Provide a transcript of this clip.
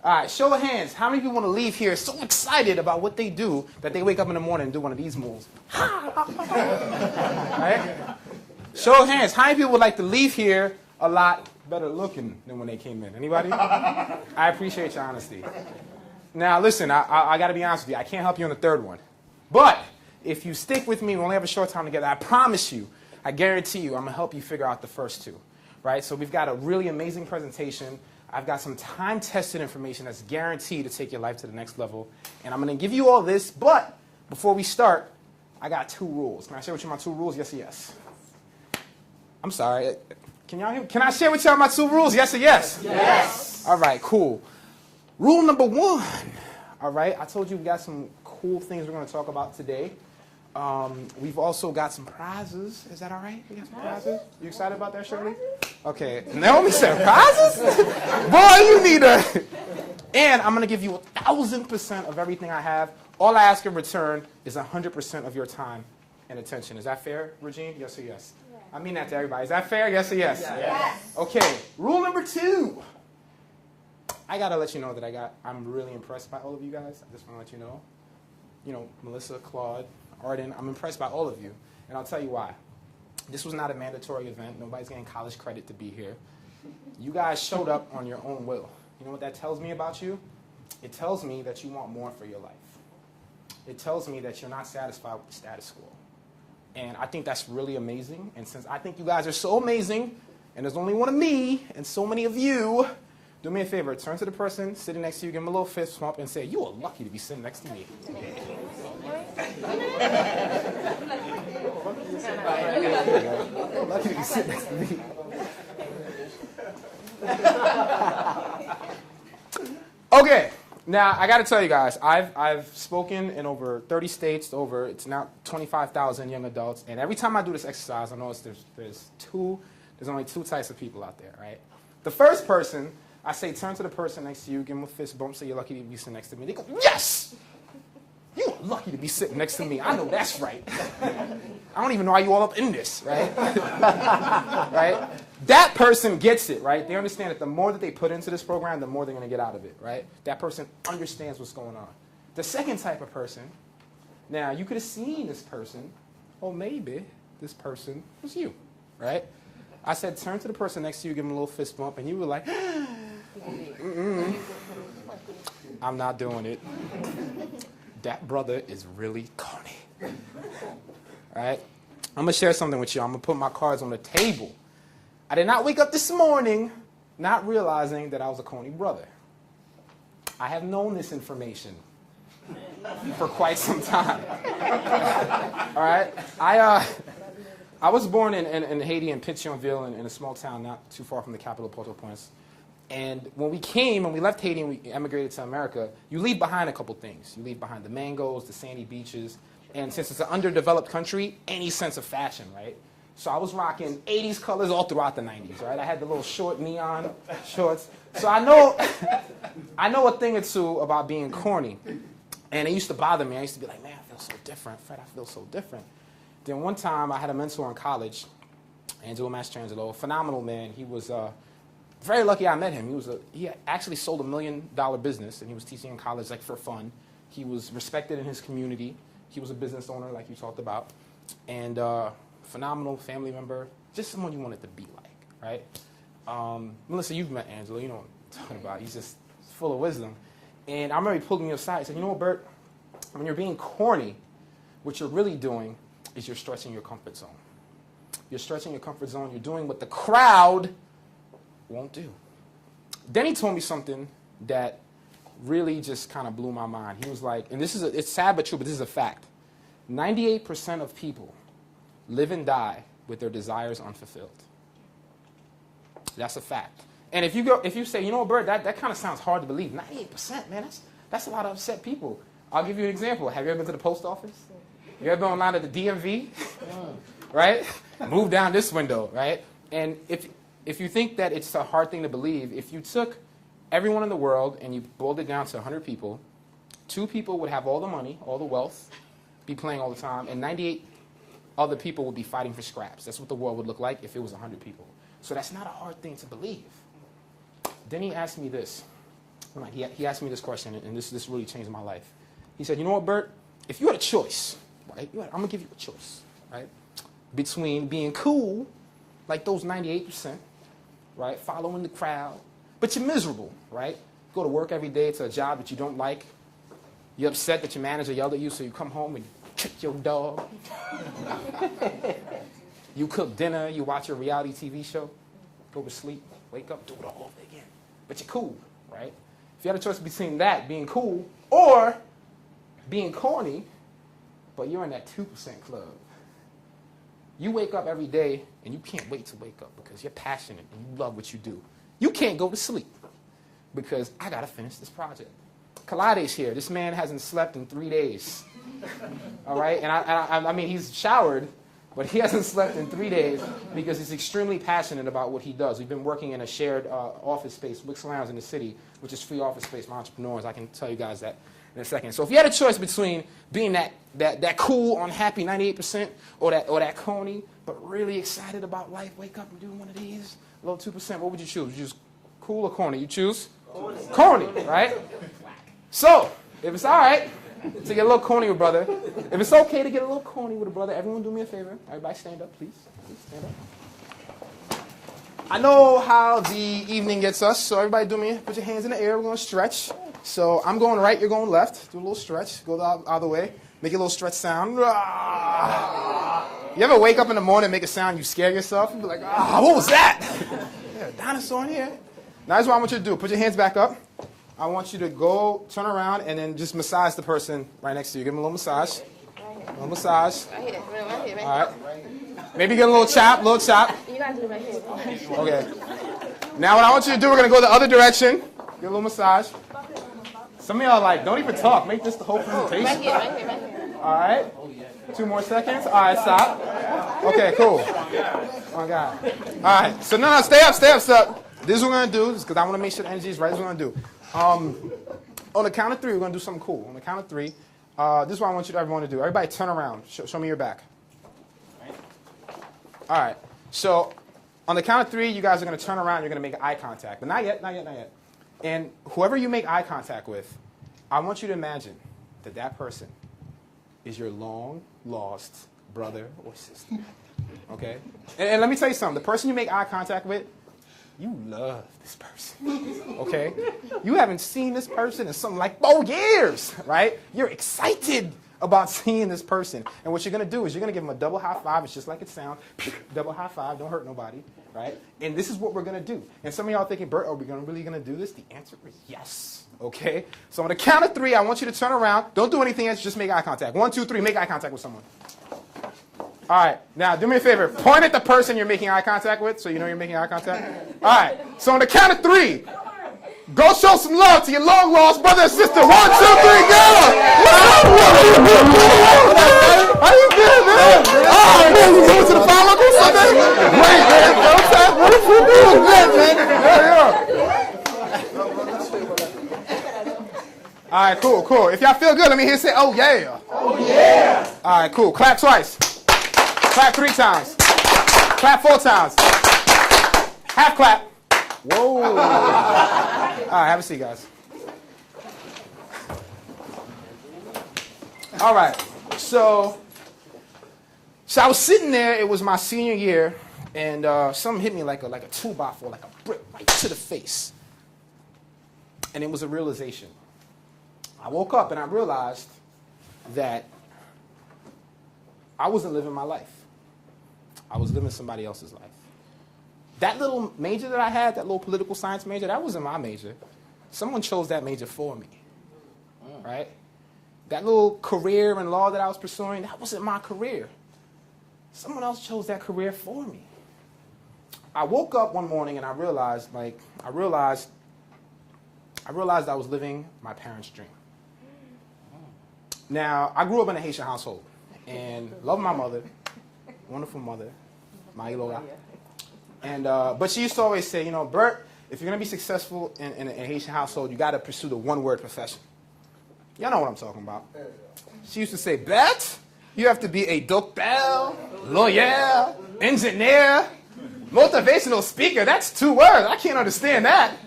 All right, show of hands. How many people want to leave here so excited about what they do that they wake up in the morning and do one of these moves? Right? Show of hands. How many people would like to leave here a lot better looking than when they came in? Anybody? I appreciate your honesty. Now, listen, I got to be honest with you. I can't help you on the third one. But if you stick with me, we only have a short time together, I promise you, I guarantee you, I'm going to help you figure out the first two. Right? So we've got a really amazing presentation. I've got some time-tested information that's guaranteed to take your life to the next level. And I'm going to give you all this, but before we start, I got 2 rules. Can I share with you my 2 rules? Yes or yes? I'm sorry. Can y'all hear me? Can I share with y'all my 2 rules? Yes or yes? Yes. All right, cool. Rule number 1. All right, I told you we got some cool things we're going to talk about today. We've also got some prizes. Is that all right? We got some prizes? You excited about that, Shirley? Okay. Naomi said prizes? Boy, you need a... And I'm going to give you 1,000% of everything I have. All I ask in return is 100% of your time and attention. Is that fair, Regine? Yes or yes? Yeah. I mean that to everybody. Is that fair? Yes or yes? Yes. Okay. Rule number 2. I got to let you know that I'm really impressed by all of you guys. I just want to let you know. You know, Melissa, Claude, Arden, I'm impressed by all of you. And I'll tell you why. This was not a mandatory event. Nobody's getting college credit to be here. You guys showed up on your own will. You know what that tells me about you? It tells me that you want more for your life. It tells me that you're not satisfied with the status quo. And I think that's really amazing. And since I think you guys are so amazing, and there's only one of me and so many of you, do me a favor. Turn to the person sitting next to you, give them a little fist bump, and say, you are lucky to be sitting next to me. Lucky to be sitting next to me. Okay, now I got to tell you guys, I've spoken in over 30 states, it's now 25,000 young adults, and every time I do this exercise, I notice there's only 2 types of people out there, right? The first person, I say, turn to the person next to you, give them a fist bump, say you're lucky to be sitting next to me. They go, yes! You are lucky to be sitting next to me. I know that's right. I don't even know how you all up in this, right? Right? That person gets it, right? They understand that the more that they put into this program, the more they're going to get out of it, right? That person understands what's going on. The second type of person, now you could have seen this person, or maybe this person was you, right? I said, turn to the person next to you, give them a little fist bump, and you were like, I'm not doing it. That brother is really corny. All right? I'm going to share something with you. I'm going to put my cards on the table. I did not wake up this morning not realizing that I was a corny brother. I have known this information for quite some time. All right? I was born in Haiti, in Pétionville, in a small town not too far from the capital, Port-au-Prince. And when we left Haiti and we emigrated to America, you leave behind a couple things. You leave behind the mangoes, the sandy beaches, and since it's an underdeveloped country, any sense of fashion, right? So I was rocking 80s colors all throughout the 90s, right? I had the little short neon shorts. So I know a thing or two about being corny. And it used to bother me. I used to be like, man, I feel so different. Fred, I feel so different. Then one time I had a mentor in college, Angelo Mastrangelo, phenomenal man. He was very lucky I met him. He actually sold $1 million business, and he was teaching in college like for fun. He was respected in his community. He was a business owner, like you talked about, and phenomenal family member, just someone you wanted to be like, right? Melissa, you've met Angelo. You know what I'm talking about. He's just full of wisdom. And I remember he pulled me aside. He said, you know what, Bert? When you're being corny, what you're really doing is you're stretching your comfort zone. You're stretching your comfort zone. You're doing what the crowd won't do. Then he told me something that really just kind of blew my mind. He was like, and it's sad but true, but this is a fact. 98% of people live and die with their desires unfulfilled. That's a fact. And if you say, you know what, Bert, that kind of sounds hard to believe. 98%, man, that's a lot of upset people. I'll give you an example. Have you ever been to the post office? You ever been online at the DMV? Right? Move down this window, right? And if you think that it's a hard thing to believe, if you took everyone in the world and you boiled it down to 100 people, 2 people would have all the money, all the wealth, be playing all the time, and 98 other people would be fighting for scraps. That's what the world would look like if it was 100 people. So that's not a hard thing to believe. Then he asked me this. He asked me this question, and this really changed my life. He said, you know what, Bert? If you had a choice, right? I'm going to give you a choice, right? Between being cool, like those 98%, right? Following the crowd, but you're miserable, right? Go to work every day to a job that you don't like. You're upset that your manager yelled at you, so you come home and kick your dog. You cook dinner, you watch a reality TV show, go to sleep, wake up, do it all over again. But you're cool, right? If you had a choice between that, being cool, or being corny, but you're in that 2% club. You wake up every day, and you can't wait to wake up because you're passionate and you love what you do. You can't go to sleep because I got to finish this project. Kalade's here. This man hasn't slept in 3 days. All right? And I mean, he's showered, but he hasn't slept in 3 days because he's extremely passionate about what he does. We've been working in a shared office space, Wicks Lounge in the city, which is free office space for entrepreneurs. I can tell you guys that in a second. So if you had a choice between being that cool, unhappy 98% or that coney, but really excited about life, wake up and do one of these, a little 2%, what would you choose? You choose cool or corny? You choose? Corny, right? So, if it's all right to get a little corny with a brother, if it's okay to get a little corny with a brother, everyone do me a favor. Everybody stand up, please. Please stand up. I know how the evening gets us, so everybody put your hands in the air. We're going to stretch. So I'm going right, you're going left. Do a little stretch. Go the other way. Make a little stretch sound. You ever wake up in the morning and make a sound, you scare yourself? You be like, what was that? Yeah, a dinosaur in here. Now, that's what I want you to do. Put your hands back up. I want you to go, turn around, and then just massage the person right next to you. Give them a little massage. A little massage. Right here. All right. Maybe get a little chop, You gotta do it right here. Okay. Now what I want you to do, we're going to go the other direction. Get a little massage. Some of y'all like, don't even talk. Make this the whole presentation. Right here. All right. 2 more seconds. All right, stop. Okay, cool. Oh, my God. All right. So, no, stay up. This is what we're going to do, because I want to make sure the energy is right. This is what we're going to do. On the count of 3, we're going to do something cool. On the count of 3, this is what I want everyone to do. Everybody turn around. Show me your back. All right. So on the count of 3, you guys are going to turn around. You're going to make eye contact. But not yet. And whoever you make eye contact with, I want you to imagine that person is your long-lost brother or sister. Okay? And let me tell you something. The person you make eye contact with, you love this person, okay? You haven't seen this person in something like 4 years, right? You're excited about seeing this person. And what you're going to do is you're going to give them a double high five. It's just like it sounds. Double high five. Don't hurt nobody, right? And this is what we're going to do. And some of y'all thinking, Bert, are we really going to do this? The answer is yes, okay? So on the count of 3, I want you to turn around. Don't do anything else. Just make eye contact. 1, 2, 3. Make eye contact with someone. All right, now do me a favor. Point at the person you're making eye contact with so you know you're making eye contact. All right, so on the count of 3, go show some love to your long-lost brother and sister. 1, 2, 3, go! How you doing, man? Oh, man, you going to the Fire Local Sunday? Great, man. What is you doing, man? All right, cool. If y'all feel good, let me hear you say, oh, yeah. Oh, yeah. All right, cool. Clap twice. Clap 3 times. Clap 4 times. Half clap. Whoa. All right, have a seat, guys. All right. So I was sitting there. It was my senior year, and something hit me like a 2x4, like a brick right to the face. And it was a realization. I woke up and I realized that I wasn't living my life. I was living somebody else's life. That little major that I had, that little political science major, that wasn't my major. Someone chose that major for me, right? That little career in law that I was pursuing, that wasn't my career. Someone else chose that career for me. I woke up one morning and I realized I was living my parents' dream. Now, I grew up in a Haitian household and loved my mother, wonderful mother, Mailola. And but she used to always say, Bert, if you're going to be successful in a Haitian household, you got to pursue the one-word profession. Y'all know what I'm talking about. She used to say, Bert, you have to be a doctor, lawyer, engineer, motivational speaker. That's 2 words. I can't understand that.